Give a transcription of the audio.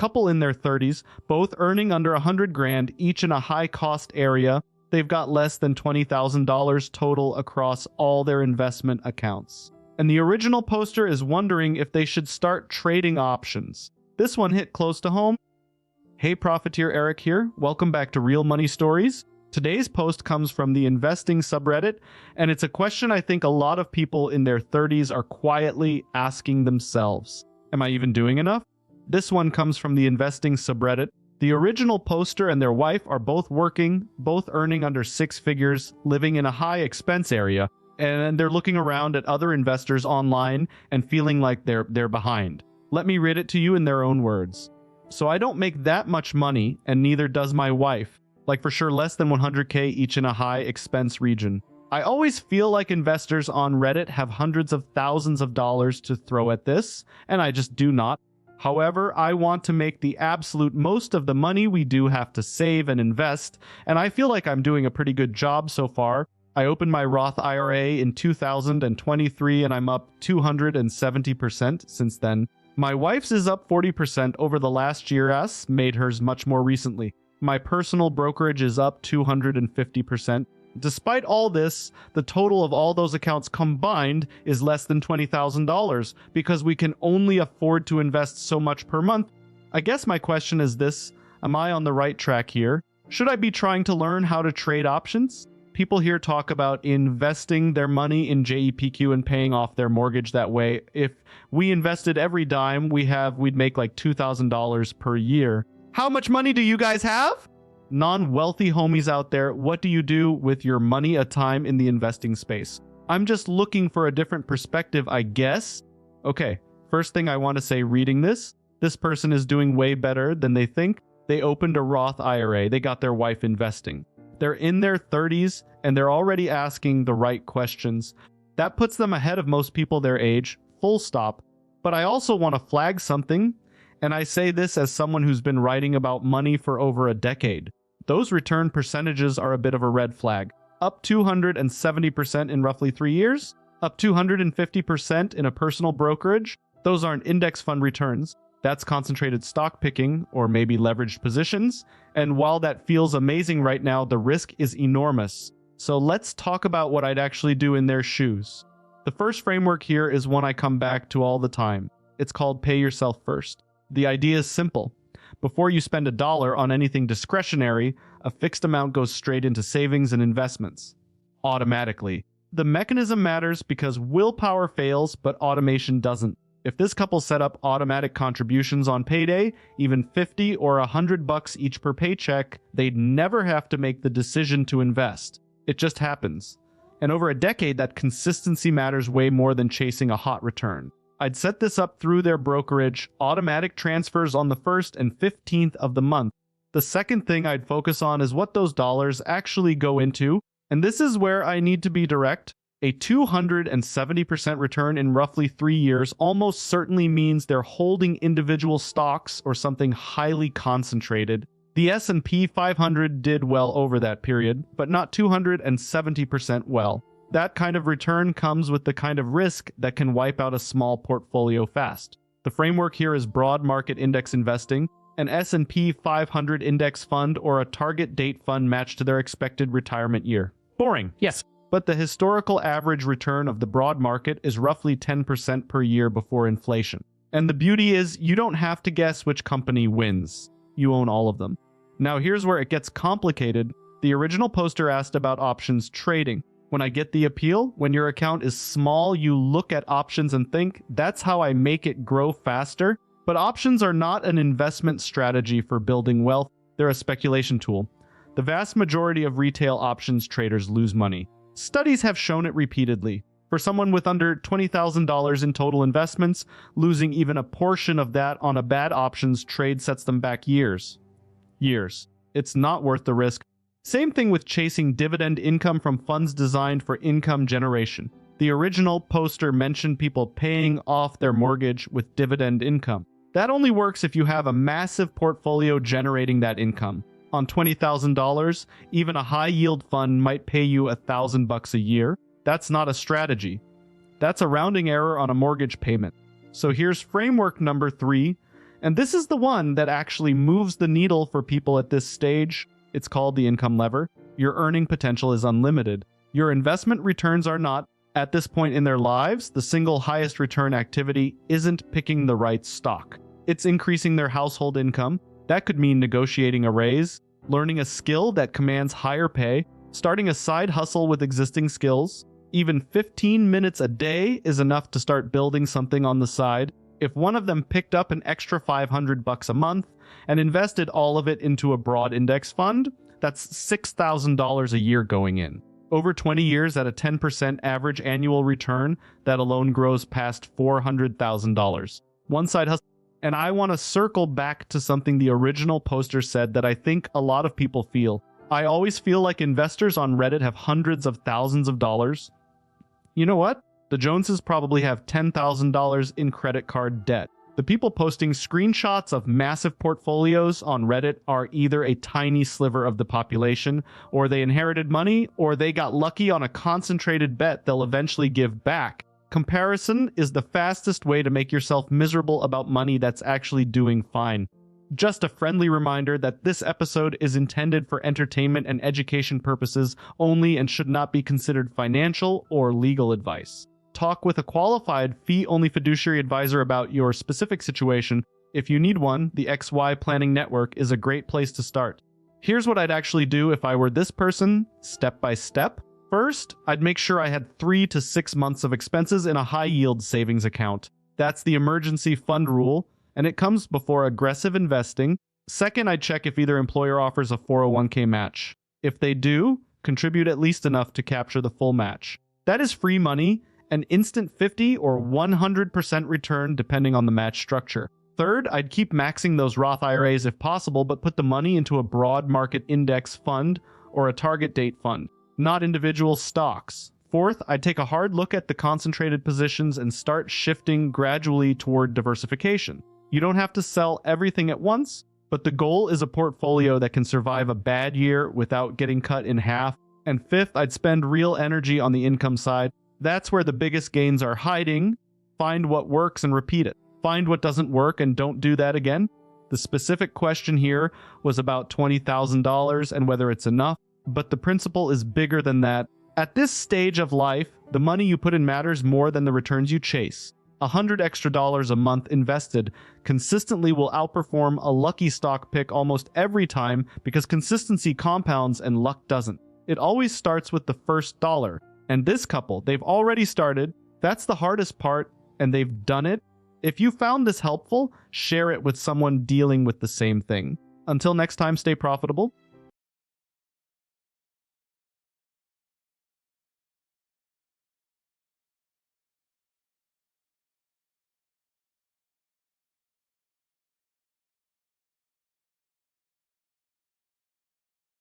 couple in their 30s, both earning under 100 grand, each in a high-cost area. They've got less than $20,000 total across all their investment accounts. And the original poster is wondering if they should start trading options. This one hit close to home. Hey Profiteer, Eric here. Welcome back to Real Money Stories. Today's post comes from the investing subreddit, and it's a question I think a lot of people in their 30s are quietly asking themselves. Am I even doing enough? This one comes from the investing subreddit. The original poster and their wife are both working, both earning under 6 figures, living in a high expense area, and they're looking around at other investors online and feeling like they're behind. Let me read it to you in their own words. So I don't make that much money, and neither does my wife. Like for sure less than 100K each in a high expense region. I always feel like investors on Reddit have hundreds of thousands of dollars to throw at this, and I just do not. However, I want to make the absolute most of the money we do have to save and invest, and I feel like I'm doing a pretty good job so far. I opened my Roth IRA in 2023 and I'm up 270% since then. My wife's is up 40% over the last year, as made hers much more recently. My personal brokerage is up 250%. Despite all this, the total of all those accounts combined is less than $20,000 because we can only afford to invest so much per month. I guess my question is this: am I on the right track here? Should I be trying to learn how to trade options? People here talk about investing their money in JEPQ and paying off their mortgage that way. If we invested every dime we'd make like $2,000 per year. How much money do you guys have? Non-wealthy homies out there, what do you do with your money a time in the investing space? I'm just looking for a different perspective, I guess. Okay, first thing I want to say reading this person is doing way better than they think. They opened a Roth IRA. They got their wife investing. They're in their 30s and they're already asking the right questions. That puts them ahead of most people their age, full stop. But I also want to flag something, and I say this as someone who's been writing about money for over a decade. Those return percentages are a bit of a red flag. Up 270% in roughly 3 years, up 250% in a personal brokerage. Those aren't index fund returns. That's concentrated stock picking or maybe leveraged positions. And while that feels amazing right now, the risk is enormous. So let's talk about what I'd actually do in their shoes. The first framework here is one I come back to all the time. It's called pay yourself first. The idea is simple. Before you spend $1 on anything discretionary, a fixed amount goes straight into savings and investments. Automatically. The mechanism matters because willpower fails, but automation doesn't. If this couple set up automatic contributions on payday, even 50 or $100 each per paycheck, they'd never have to make the decision to invest. It just happens. And over a decade, that consistency matters way more than chasing a hot return. I'd set this up through their brokerage, automatic transfers on the 1st and 15th of the month. The second thing I'd focus on is what those dollars actually go into, and this is where I need to be direct. A 270% return in roughly 3 years almost certainly means they're holding individual stocks or something highly concentrated. The S&P 500 did well over that period, but not 270% well. That kind of return comes with the kind of risk that can wipe out a small portfolio fast. The framework here is broad market index investing, an S&P 500 index fund or a target date fund matched to their expected retirement year. Boring, yes. But the historical average return of the broad market is roughly 10% per year before inflation. And the beauty is, you don't have to guess which company wins. You own all of them. Now here's where it gets complicated. The original poster asked about options trading. When I get the appeal, when your account is small, you look at options and think, that's how I make it grow faster. But options are not an investment strategy for building wealth. They're a speculation tool. The vast majority of retail options traders lose money. Studies have shown it repeatedly. For someone with under $20,000 in total investments, losing even a portion of that on a bad options trade sets them back years. It's not worth the risk. Same thing with chasing dividend income from funds designed for income generation. The original poster mentioned people paying off their mortgage with dividend income. That only works if you have a massive portfolio generating that income. On $20,000, even a high-yield fund might pay you $1,000 a year. That's not a strategy. That's a rounding error on a mortgage payment. So here's framework number 3. And this is the one that actually moves the needle for people at this stage. It's called the income lever. Your earning potential is unlimited. Your investment returns are not. At this point in their lives, the single highest return activity isn't picking the right stock. It's increasing their household income. That could mean negotiating a raise, learning a skill that commands higher pay, starting a side hustle with existing skills. Even 15 minutes a day is enough to start building something on the side. If one of them picked up an extra $500 a month and invested all of it into a broad index fund, that's $6,000 a year going in. Over 20 years at a 10% average annual return, that alone grows past $400,000. One side hustle. And I want to circle back to something the original poster said that I think a lot of people feel. I always feel like investors on Reddit have hundreds of thousands of dollars. You know what? The Joneses probably have $10,000 in credit card debt. The people posting screenshots of massive portfolios on Reddit are either a tiny sliver of the population, or they inherited money, or they got lucky on a concentrated bet they'll eventually give back. Comparison is the fastest way to make yourself miserable about money that's actually doing fine. Just a friendly reminder that this episode is intended for entertainment and education purposes only and should not be considered financial or legal advice. Talk with a qualified fee-only fiduciary advisor about your specific situation. If you need one, the XY Planning Network is a great place to start. Here's what I'd actually do if I were this person, step by step. First, I'd make sure I had 3 to 6 months of expenses in a high-yield savings account. That's the emergency fund rule, and it comes before aggressive investing. Second, I'd check if either employer offers a 401k match. If they do, contribute at least enough to capture the full match. That is free money, an instant 50 or 100% return depending on the match structure. Third, I'd keep maxing those Roth IRAs if possible, but put the money into a broad market index fund or a target date fund, not individual stocks. Fourth, I'd take a hard look at the concentrated positions and start shifting gradually toward diversification. You don't have to sell everything at once, but the goal is a portfolio that can survive a bad year without getting cut in half. And fifth, I'd spend real energy on the income side. That's where the biggest gains are hiding. Find what works and repeat it. Find what doesn't work and don't do that again. The specific question here was about $20,000 and whether it's enough, but the principle is bigger than that. At this stage of life, the money you put in matters more than the returns you chase. $100 extra a month invested consistently will outperform a lucky stock pick almost every time because consistency compounds and luck doesn't. It always starts with the first dollar. And this couple, they've already started. That's the hardest part, and they've done it. If you found this helpful, share it with someone dealing with the same thing. Until next time, stay profitable.